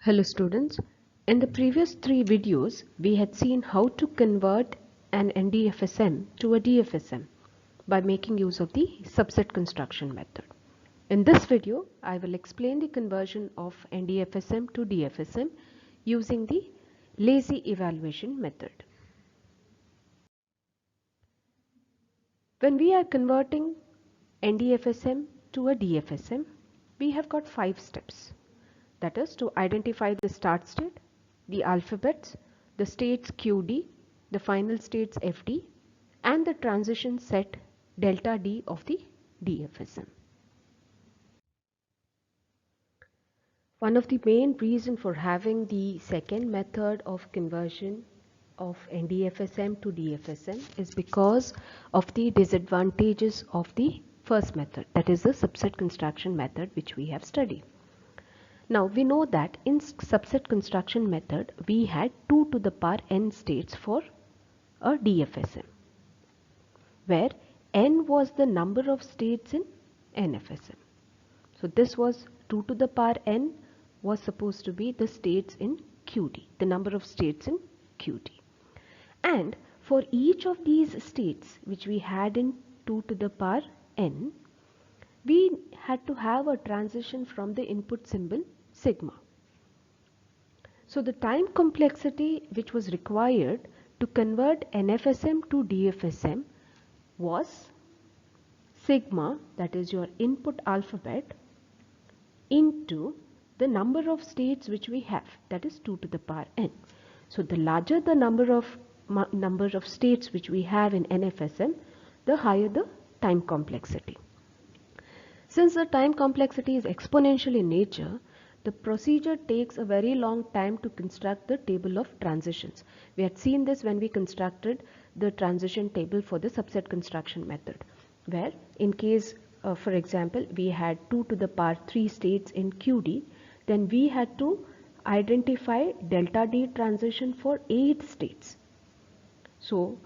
Hello students, in the previous 3 videos we had seen how to convert an NDFSM to a DFSM by making use of the subset construction method. In this video I will explain the conversion of NDFSM to DFSM using the lazy evaluation method. When we are converting NDFSM to a DFSM, we have got 5 steps. That is to identify the start state, the alphabets, the states QD, the final states FD, and the transition set delta D of the DFSM. One of the main reasons for having the second method of conversion of NDFSM to DFSM is because of the disadvantages of the first method, that is the subset construction method which we have studied. Now we know that in subset construction method we had 2 to the power n states for a DFSM, where n was the number of states in NFSM. So this was 2 to the power n was supposed to be the states in QD, the number of states in QD. And for each of these states which we had in 2 to the power n, we had to have a transition from the input symbol sigma. So the time complexity which was required to convert NFSM to DFSM was sigma, that is your input alphabet, into the number of states which we have, that is 2 to the power n. So the larger the number of states which we have in NFSM, the higher the time complexity. Since the time complexity is exponential in nature, the procedure takes a very long time to construct the table of transitions. We had seen this when we constructed the transition table for the subset construction method, where in case, for example, we had 2 to the power 3 states in QD, then we had to identify delta D transition for 8 states. So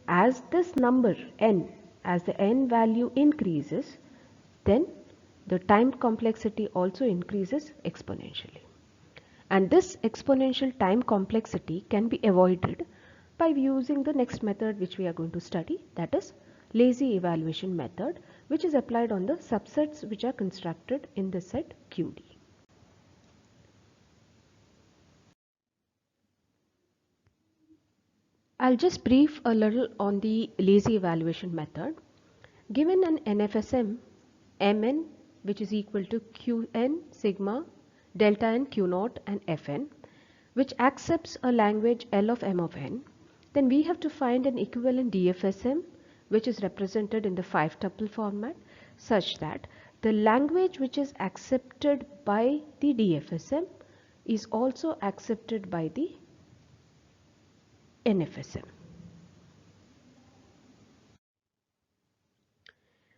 as this number n, as the n value increases, then the time complexity also increases exponentially. And this exponential time complexity can be avoided by using the next method which we are going to study, that is lazy evaluation method, which is applied on the subsets which are constructed in the set QD. I'll just brief a little on the lazy evaluation method. Given an NFSM Mn, which is equal to Qn sigma delta n Q naught and Fn, which accepts a language L of M of n, then we have to find an equivalent DFSM which is represented in the 5-tuple format, such that the language which is accepted by the DFSM is also accepted by the NFSM.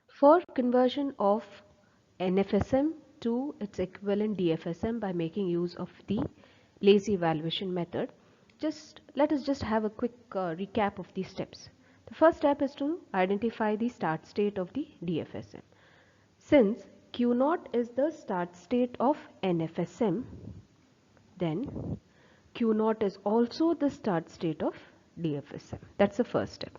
For conversion of NFSM to its equivalent DFSM by making use of the lazy evaluation method, let us just have a quick recap of these steps. The first step is to identify the start state of the DFSM. Since Q0 is the start state of NFSM, then Q0 is also the start state of DFSM. That's the first step.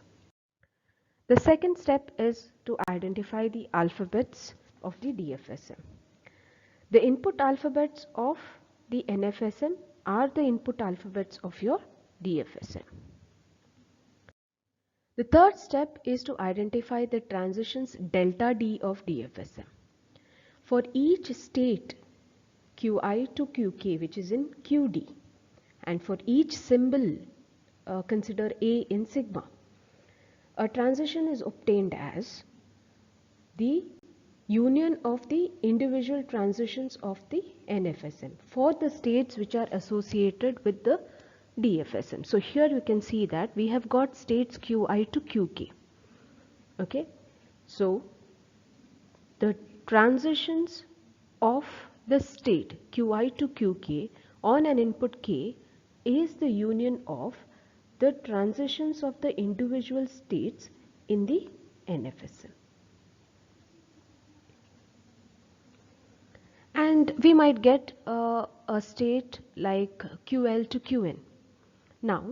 The second step is to identify the alphabets of the DFSM. The input alphabets of the NFSM are the input alphabets of your DFSM. The third step is to identify the transitions delta D of DFSM. For each state Qi to Qk, which is in QD, and for each symbol consider A in sigma, a transition is obtained as the union of the individual transitions of the NFSM for the states which are associated with the DFSM. So here you can see that we have got states Qi to Qk. Okay, so the transitions of the state Qi to Qk on an input k is the union of the transitions of the individual states in the NFSM. And we might get a state like QL to QN. Now,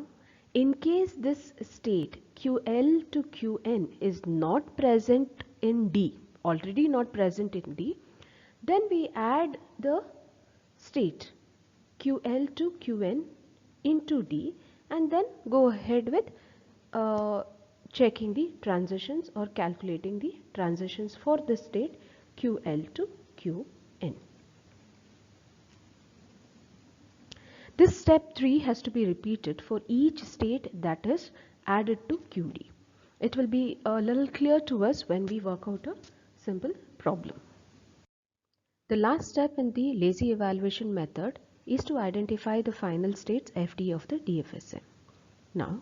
in case this state QL to QN is not present in D, already not present in D, then we add the state QL to QN into D and then go ahead with checking the transitions or calculating the transitions for the state QL to QN. This step 3 has to be repeated for each state that is added to QD. It will be a little clear to us when we work out a simple problem. The last step in the lazy evaluation method is to identify the final states FD of the DFSM. Now,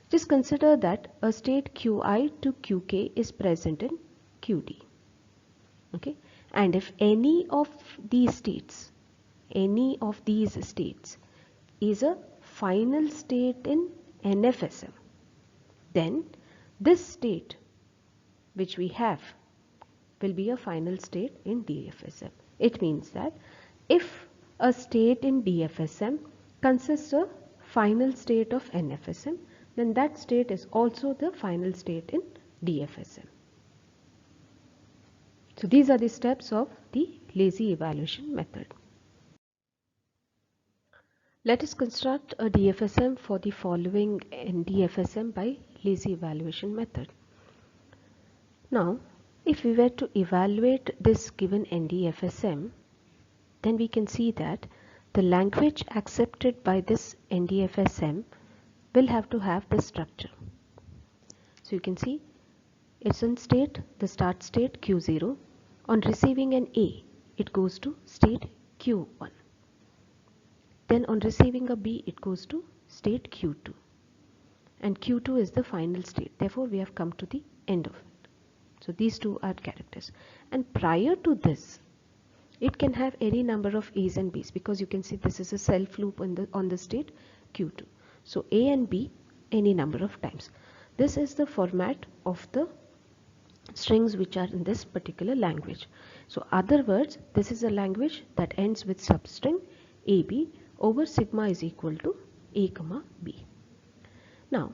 just consider that a state QI to QK is present in QD. Okay, and if any of these states is a final state in NFSM, then this state which we have will be a final state in DFSM. It means that if a state in DFSM consists of final state of NFSM, then that state is also the final state in DFSM. So these are the steps of the lazy evaluation method. Let us construct a DFSM for the following NDFSM by lazy evaluation method. Now, if we were to evaluate this given NDFSM, then we can see that the language accepted by this NDFSM will have to have this structure. So you can see it's in state, the start state Q0. On receiving an A, it goes to state Q1. Then on receiving a B, it goes to state Q2. And Q2 is the final state. Therefore, we have come to the end of it. So these two are characters. And prior to this, it can have any number of A's and B's, because you can see this is a self loop on the state Q2. So A and B any number of times. This is the format of the strings which are in this particular language. So other words, this is a language that ends with substring AB over sigma is equal to A comma B. Now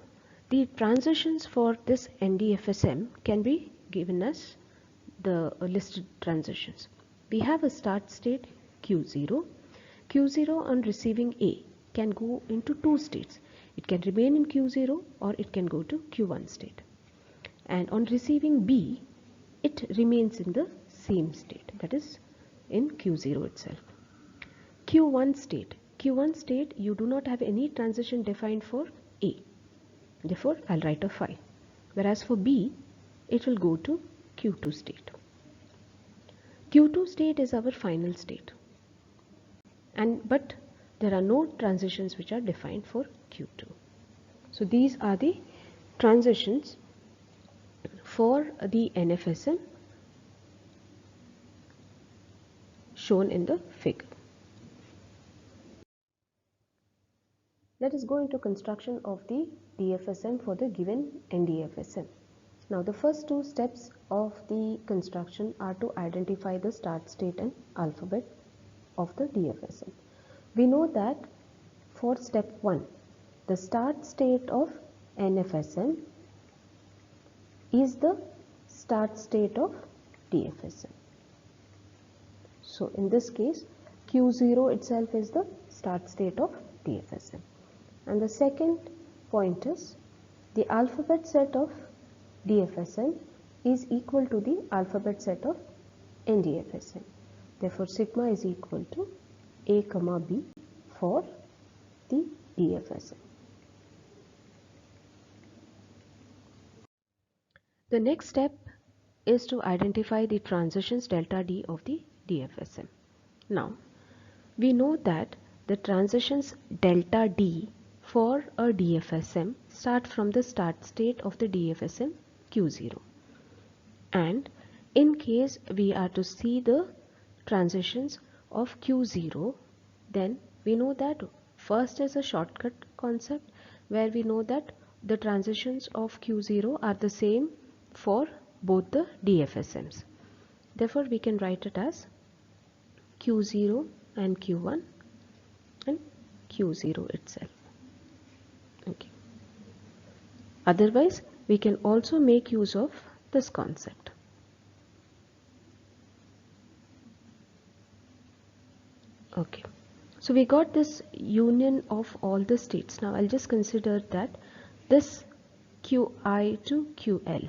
the transitions for this NDFSM can be given as the listed transitions. We have a start state Q0. Q0 on receiving A can go into two states. It can remain in Q0 or it can go to Q1 state. And on receiving B, it remains in the same state, that is in Q0 itself. Q1 state, you do not have any transition defined for A. Therefore, I'll write a phi. Whereas for B, it will go to Q2 state. Q2 state is our final state. But there are no transitions which are defined for Q2. So these are the transitions for the NFSM shown in the figure. Let us go into construction of the DFSM for the given NDFSM. Now the first two steps of the construction are to identify the start state and alphabet of the DFSM. We know that for step 1, the start state of NFSM is the start state of DFSM. So in this case, Q0 itself is the start state of DFSM. And the second point is the alphabet set of DFSM is equal to the alphabet set of NDFSM. Therefore, sigma is equal to A comma B for the DFSM. The next step is to identify the transitions delta D of the DFSM. Now, we know that the transitions delta D for a DFSM start from the start state of the DFSM Q0. And in case we are to see the transitions of Q0, then we know that first is a shortcut concept where we know that the transitions of Q0 are the same for both the DFSMs. Therefore, we can write it as Q0 and Q1 and Q0 itself. Okay. Otherwise, we can also make use of this concept. Okay. So we got this union of all the states. Now I'll just consider that this Qi to Ql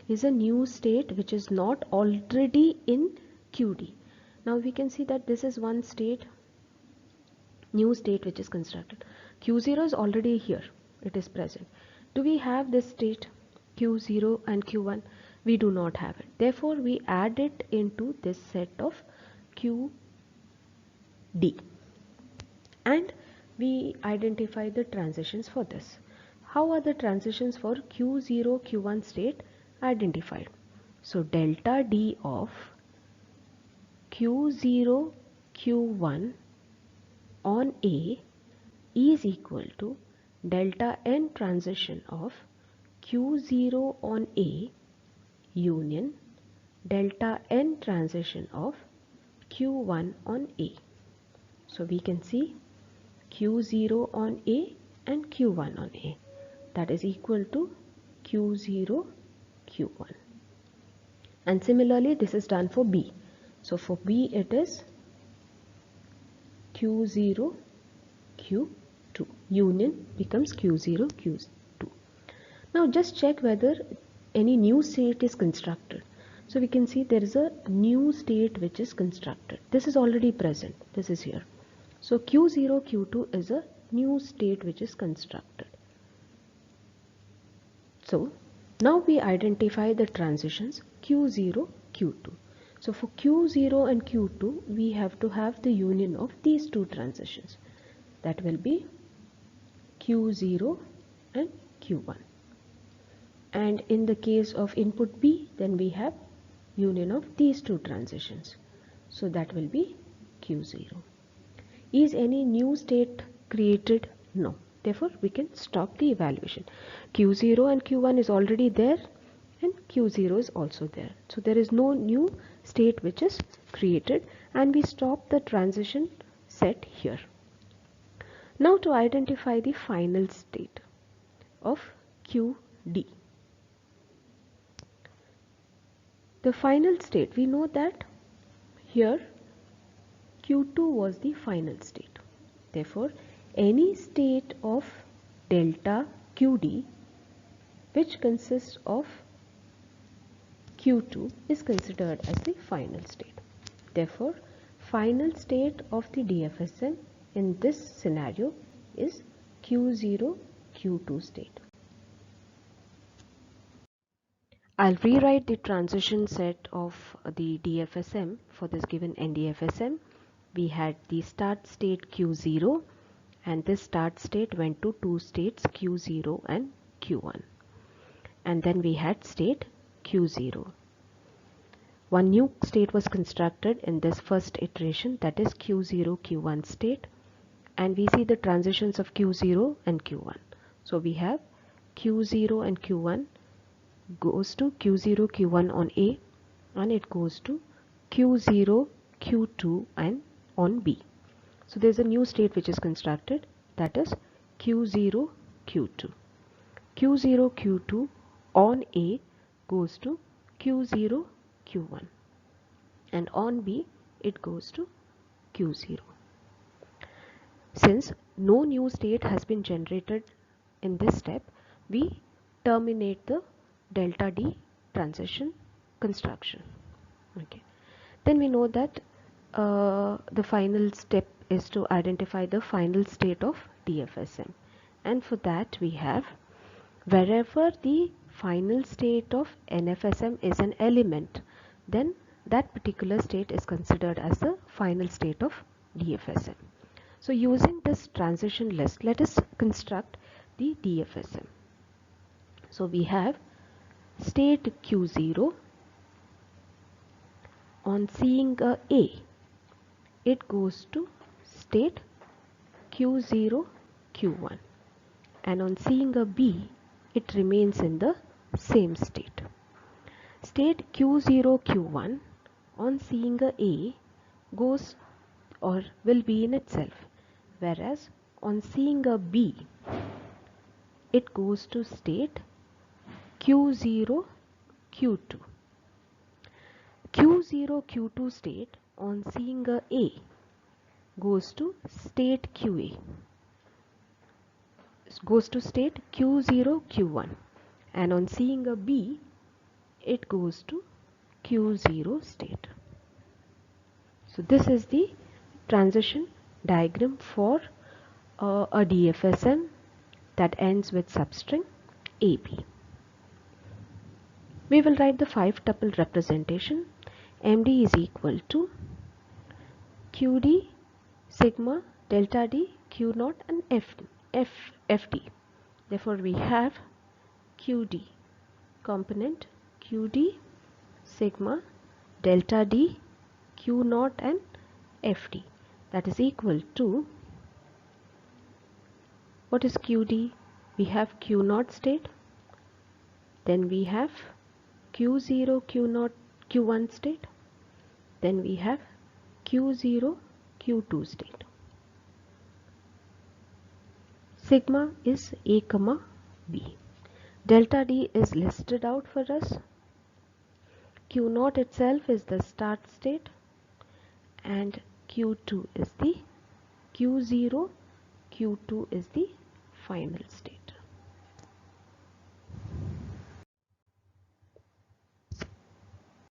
is a new state which is not already in Qd. Now we can see that this is one state, new state which is constructed. Q0 is already here, it is present. Do we have this state Q0 and Q1? We do not have it. Therefore, we add it into this set of Qd. And we identify the transitions for this. How are the transitions for Q0, Q1 state identified? So delta D of Q0, Q1 on A is equal to delta N transition of Q0 on A union delta N transition of Q1 on A. So we can see Q0 on A and Q1 on A, that is equal to Q0 Q1. And similarly this is done for B. So for B it is Q0 Q2, union becomes Q0 Q2. Now just check whether any new state is constructed. So we can see there is a new state which is constructed. This is already present, this is here. So Q0 Q2 is a new state which is constructed. So now we identify the transitions Q0 Q2. So for Q0 and Q2 we have to have the union of these two transitions, that will be Q0 and Q1. And in the case of input B, then we have union of these two transitions, so that will be Q0. Is any new state created? No. Therefore, we can stop the evaluation. Q0 and Q1 is already there and Q0 is also there. So there is no new state which is created, and we stop the transition set here. Now to identify the final state of Qd. The final state, we know that here Q2 was the final state. Therefore, any state of delta Qd which consists of Q2 is considered as the final state. Therefore, final state of the DFSM in this scenario is Q0 Q2 state. I'll rewrite the transition set of the DFSM for this given NDFSM. We had the start state Q0, and this start state went to two states Q0 and Q1. And then we had state Q0. One new state was constructed in this first iteration, that is Q0 Q1 state, and we see the transitions of Q0 and Q1. So we have Q0 and Q1 goes to Q0 Q1 on A, and it goes to Q0 Q2 and on B. So there's a new state which is constructed, that is Q0 Q2. Q0 Q2 on A goes to Q0 Q1, and on B it goes to Q0. Since no new state has been generated in this step, we terminate the delta D transition construction. Okay. Then we know that the final step is to identify the final state of DFSM, and for that we have, wherever the final state of NFSM is an element, then that particular state is considered as the final state of DFSM. So using this transition list, let us construct the DFSM. So we have state Q0. On seeing a A, it goes to state Q0 Q1, and on seeing a B, it remains in the same state. State Q0 Q1, on seeing a A, goes or will be in itself, whereas on seeing a B, it goes to state Q0, Q2. Q0, Q2 state on seeing a goes to state QA, goes to state Q0, Q1, and on seeing a B, it goes to Q0 state. So this is the transition diagram for a DFSM that ends with substring AB. We will write the 5-tuple representation. MD is equal to QD, sigma, delta D, Q0 and FD. Therefore we have QD component QD, sigma, delta D, Q0 and FD. That is equal to, what is QD? We have Q0 state, then we have Q0, Q0, Q1 state, then we have Q0, Q2 state. Sigma is A, B. Delta D is listed out for us. Q0 itself is the start state and Q2 is the Q0, Q2 is the final state.